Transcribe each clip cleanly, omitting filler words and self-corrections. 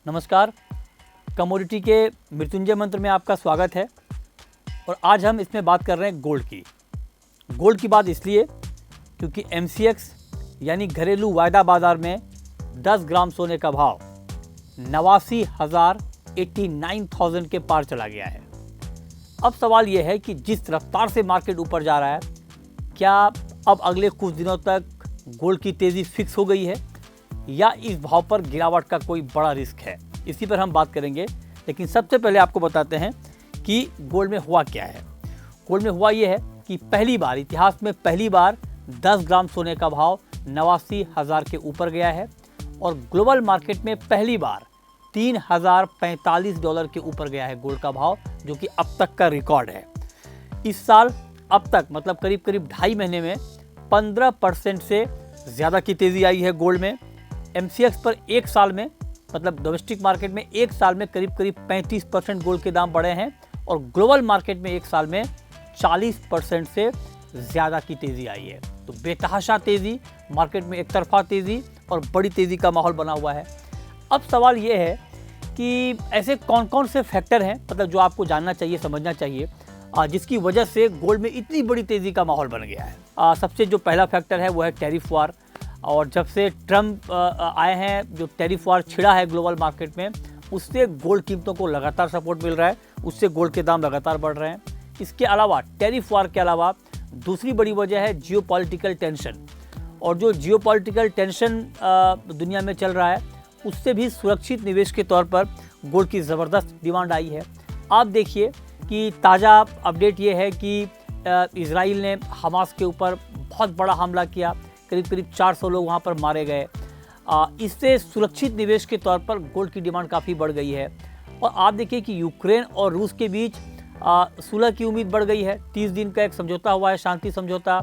नमस्कार, कमोडिटी के मृत्युंजय मंत्र में आपका स्वागत है। और आज हम इसमें बात कर रहे हैं गोल्ड की। गोल्ड की बात इसलिए क्योंकि MCX यानी घरेलू वायदा बाजार में 10 ग्राम सोने का भाव 89,000 के पार चला गया है। अब सवाल यह है कि जिस रफ्तार से मार्केट ऊपर जा रहा है, क्या अब अगले कुछ दिनों तक गोल्ड की तेज़ी फिक्स हो गई है या इस भाव पर गिरावट का कोई बड़ा रिस्क है? इसी पर हम बात करेंगे। लेकिन सबसे पहले आपको बताते हैं कि गोल्ड में हुआ क्या है। गोल्ड में हुआ ये है कि पहली बार, इतिहास में पहली बार 10 ग्राम सोने का भाव 89,000 के ऊपर गया है और ग्लोबल मार्केट में पहली बार $3,045 के ऊपर गया है गोल्ड का भाव, जो कि अब तक का रिकॉर्ड है। इस साल अब तक मतलब करीब करीब 2.5 महीने में 15% से ज़्यादा की तेज़ी आई है गोल्ड में। MCX पर एक साल में मतलब डोमेस्टिक मार्केट में एक साल में करीब करीब 35% गोल्ड के दाम बढ़े हैं और ग्लोबल मार्केट में एक साल में 40% से ज़्यादा की तेज़ी आई है। तो बेतहाशा तेज़ी, मार्केट में एक तरफा तेज़ी और बड़ी तेज़ी का माहौल बना हुआ है। अब सवाल ये है कि ऐसे कौन कौन से फैक्टर हैं मतलब जो आपको जानना चाहिए, समझना चाहिए, जिसकी वजह से गोल्ड में इतनी बड़ी तेज़ी का माहौल बन गया है। सबसे जो पहला फैक्टर है वो है टैरिफ वार। और जब से ट्रम्प आए हैं, जो टैरिफ वार छिड़ा है ग्लोबल मार्केट में, उससे गोल्ड कीमतों को लगातार सपोर्ट मिल रहा है, उससे गोल्ड के दाम लगातार बढ़ रहे हैं। इसके अलावा टैरिफ वार के अलावा दूसरी बड़ी वजह है जियोपॉलिटिकल टेंशन। और जो जियोपॉलिटिकल टेंशन दुनिया में चल रहा है, उससे भी सुरक्षित निवेश के तौर पर गोल्ड की ज़बरदस्त डिमांड आई है। आप देखिए कि ताज़ा अपडेट ये है कि इजराइल ने हमास के ऊपर बहुत बड़ा हमला किया, करीब करीब 400 लोग वहाँ पर मारे गए। इससे सुरक्षित निवेश के तौर पर गोल्ड की डिमांड काफ़ी बढ़ गई है। और आप देखिए कि यूक्रेन और रूस के बीच सुलह की उम्मीद बढ़ गई है। 30 दिन का एक समझौता हुआ है, शांति समझौता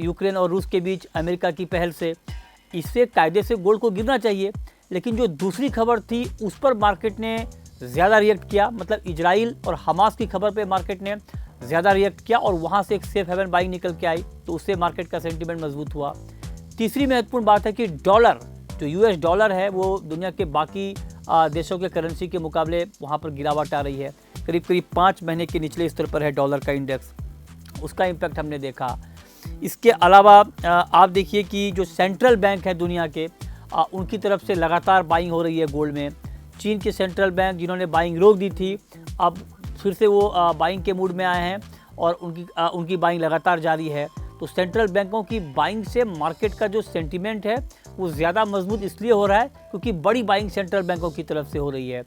यूक्रेन और रूस के बीच अमेरिका की पहल से। इससे कायदे से गोल्ड को गिरना चाहिए, लेकिन जो दूसरी खबर थी उस पर मार्केट ने ज़्यादा रिएक्ट किया। मतलब इजराइल और हमास की खबर पे मार्केट ने ज़्यादा रिएक्ट किया और वहाँ से एक सेफ हेवन बाइंग निकल के आई, तो उससे मार्केट का सेंटीमेंट मजबूत हुआ। तीसरी महत्वपूर्ण बात है कि डॉलर, जो US डॉलर है, वो दुनिया के बाकी देशों के करेंसी के मुकाबले वहाँ पर गिरावट आ रही है। करीब करीब 5 महीने के निचले स्तर पर है डॉलर का इंडेक्स, उसका इम्पैक्ट हमने देखा। इसके अलावा आप देखिए कि जो सेंट्रल बैंक है दुनिया के, उनकी तरफ से लगातार बाइंग हो रही है गोल्ड में। चीन के सेंट्रल बैंक, जिन्होंने बाइंग रोक दी थी, अब फिर से वो बाइंग के मूड में आए हैं और उनकी बाइंग लगातार जारी है। तो सेंट्रल बैंकों की बाइंग से मार्केट का जो सेंटीमेंट है वो ज़्यादा मजबूत इसलिए हो रहा है क्योंकि बड़ी बाइंग सेंट्रल बैंकों की तरफ से हो रही है।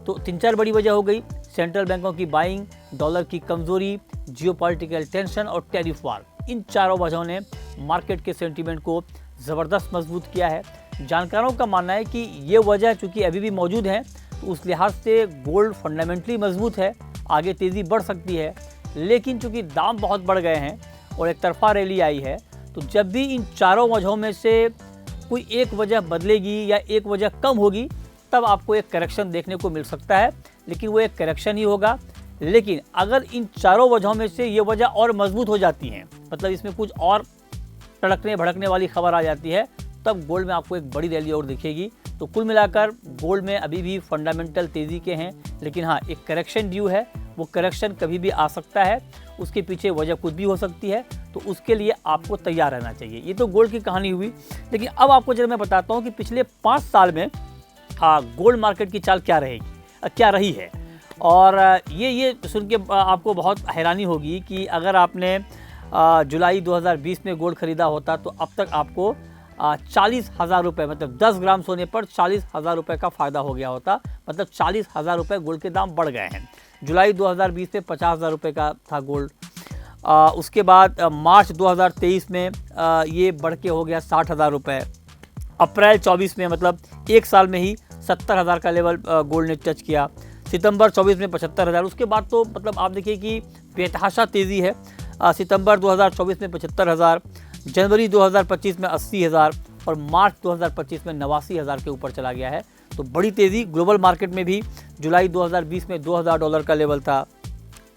तो 3-4 बड़ी वजह हो गई: सेंट्रल बैंकों की बाइंग, डॉलर की कमज़ोरी, जियोपॉलिटिकल टेंशन और टैरिफ वार। इन चारों वजहों ने मार्केट के सेंटीमेंट को ज़बरदस्त मजबूत किया है। जानकारों का मानना है कि ये वजह चूँकि अभी भी मौजूद है, तो उस लिहाज से गोल्ड फंडामेंटली मजबूत है, आगे तेज़ी बढ़ सकती है। लेकिन चूँकि दाम बहुत बढ़ गए हैं और एक तरफा रैली आई है, तो जब भी इन चारों वजहों में से कोई एक वजह बदलेगी या एक वजह कम होगी, तब आपको एक करेक्शन देखने को मिल सकता है। लेकिन वो एक करेक्शन ही होगा। लेकिन अगर इन चारों वजहों में से ये वजह और मजबूत हो जाती हैं, मतलब इसमें कुछ और तड़कने भड़कने वाली खबर आ जाती है, तब गोल्ड में आपको एक बड़ी रैली और दिखेगी। तो कुल मिलाकर गोल्ड में अभी भी फंडामेंटल तेज़ी के हैं, लेकिन हाँ, एक करेक्शन ड्यू है। वो करेक्शन कभी भी आ सकता है, उसके पीछे वजह कुछ भी हो सकती है, तो उसके लिए आपको तैयार रहना चाहिए। ये तो गोल्ड की कहानी हुई। लेकिन अब आपको जब मैं बताता हूँ कि पिछले 5 साल में गोल्ड मार्केट की चाल क्या रही है। और ये सुन के आपको बहुत हैरानी होगी कि अगर आपने जुलाई 2020 में गोल्ड खरीदा होता तो अब तक आपको 40,000 रुपये, मतलब 10 ग्राम सोने पर 40,000 रुपये का फ़ायदा हो गया होता। मतलब 40,000 रुपये गोल्ड के दाम बढ़ गए हैं। जुलाई 2020 में 50,000 रुपये का था गोल्ड। उसके बाद मार्च 2023 में ये बढ़ के हो गया 60,000 रुपये। अप्रैल 24 में, मतलब एक साल में ही 70,000 का लेवल गोल्ड ने टच किया। सितंबर 24 में 75,000। उसके बाद तो मतलब आप देखिए कि बेतहाशा तेज़ी है। सितंबर 2024 में 75,000, जनवरी 2025 में 80,000 और मार्च 2025 में 89,000 के ऊपर चला गया है। तो बड़ी तेज़ी ग्लोबल मार्केट में भी। जुलाई 2020 में $2,000 का लेवल था,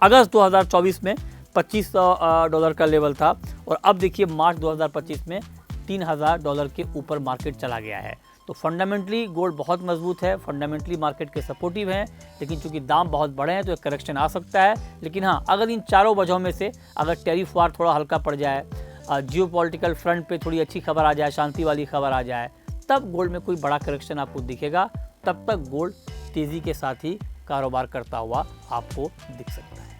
अगस्त 2024 में $2,500 का लेवल था और अब देखिए मार्च 2025 में $3,000 के ऊपर मार्केट चला गया है। तो फंडामेंटली गोल्ड बहुत मजबूत है, फंडामेंटली मार्केट के सपोर्टिव हैं, लेकिन चूंकि दाम बहुत बड़े हैं तो एक करेक्शन आ सकता है। लेकिन हाँ, अगर इन चारों वजहों में से अगर टैरिफ वार थोड़ा हल्का पड़ जाए, जियोपॉलिटिकल फ्रंट पे थोड़ी अच्छी खबर आ जाए, शांति वाली खबर आ जाए, तब गोल्ड में कोई बड़ा करेक्शन आपको दिखेगा। तब तक गोल्ड तेज़ी के साथ ही कारोबार करता हुआ आपको दिख सकता है।